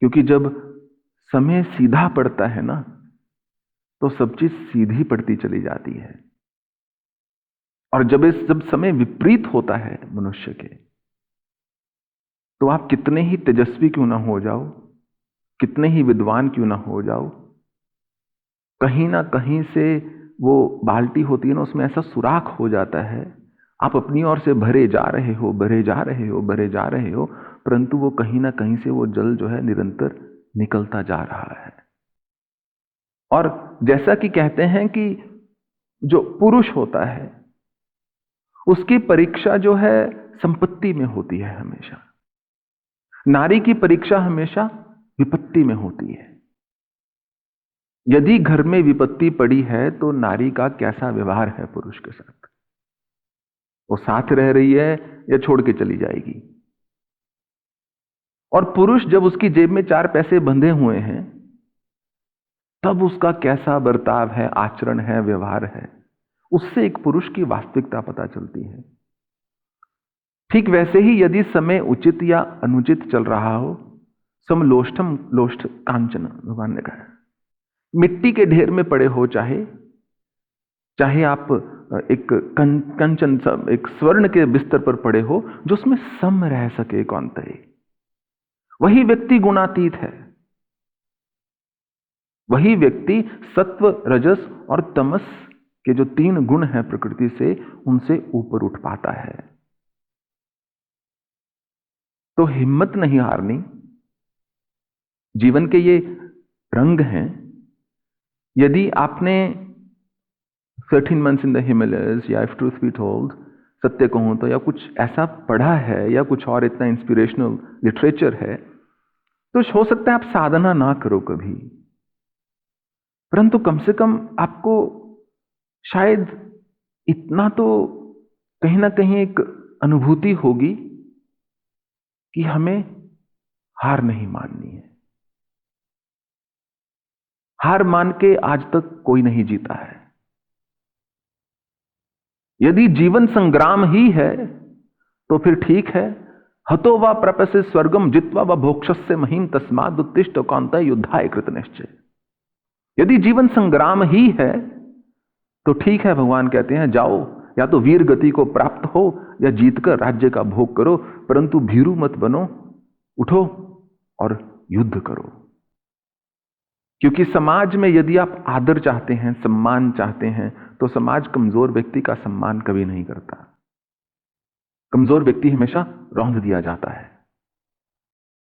क्योंकि जब समय सीधा पड़ता है ना, तो सब चीज सीधी पड़ती चली जाती है। और जब समय विपरीत होता है मनुष्य के, तो आप कितने ही तेजस्वी क्यों ना हो जाओ, कितने ही विद्वान क्यों ना हो जाओ, कहीं ना कहीं से वो बाल्टी होती है ना, उसमें ऐसा सुराख हो जाता है, आप अपनी ओर से भरे जा रहे हो, भरे जा रहे हो, भरे जा रहे हो, परंतु वो कहीं ना कहीं से वो जल जो है निरंतर निकलता जा रहा है। और जैसा कि कहते हैं कि जो पुरुष होता है उसकी परीक्षा जो है संपत्ति में होती है हमेशा, नारी की परीक्षा हमेशा विपत्ति में होती है। यदि घर में विपत्ति पड़ी है तो नारी का कैसा व्यवहार है पुरुष के साथ, वो साथ रह रही है या छोड़ के चली जाएगी। और पुरुष जब उसकी जेब में 4 पैसे बंधे हुए हैं तब उसका कैसा बर्ताव है, आचरण है, व्यवहार है, उससे एक पुरुष की वास्तविकता पता चलती है। ठीक वैसे ही यदि समय उचित या अनुचित चल रहा हो, समलोष्टम लोष्ट कांचन भगवान ने कहा। मिट्टी के ढेर में पड़े हो, चाहे आप एक कंचन एक स्वर्ण के बिस्तर पर पड़े हो, जो उसमें सम रह सके कौनतई, वही व्यक्ति गुणातीत है। वही व्यक्ति सत्व, रजस और तमस के जो 3 गुण हैं प्रकृति से, उनसे ऊपर उठ पाता है। तो हिम्मत नहीं हारनी। जीवन के ये रंग हैं। यदि आपने 13 months in the Himalayas या if truth be told, सत्य कहूं तो, या कुछ ऐसा पढ़ा है या कुछ और इतना इंस्पिरेशनल लिटरेचर है, तो हो सकता है आप साधना ना करो कभी, परंतु कम से कम आपको शायद इतना तो कहीं ना कहीं एक अनुभूति होगी कि हमें हार नहीं माननी है। हार मान के आज तक कोई नहीं जीता है। यदि जीवन संग्राम ही है तो फिर ठीक है। हतो वा प्रपसे स्वर्गम जित्वा व भोक्षस्य महिम तस्माद् उत्तिष्ठ कांता युद्धाय कृत निश्चय। यदि जीवन संग्राम ही है तो ठीक है, भगवान कहते हैं जाओ, या तो वीर गति को प्राप्त हो या जीतकर राज्य का भोग करो, परंतु भीरू मत बनो, उठो और युद्ध करो। क्योंकि समाज में यदि आप आदर चाहते हैं, सम्मान चाहते हैं, तो समाज कमजोर व्यक्ति का सम्मान कभी नहीं करता। कमजोर व्यक्ति हमेशा रौंद दिया जाता है।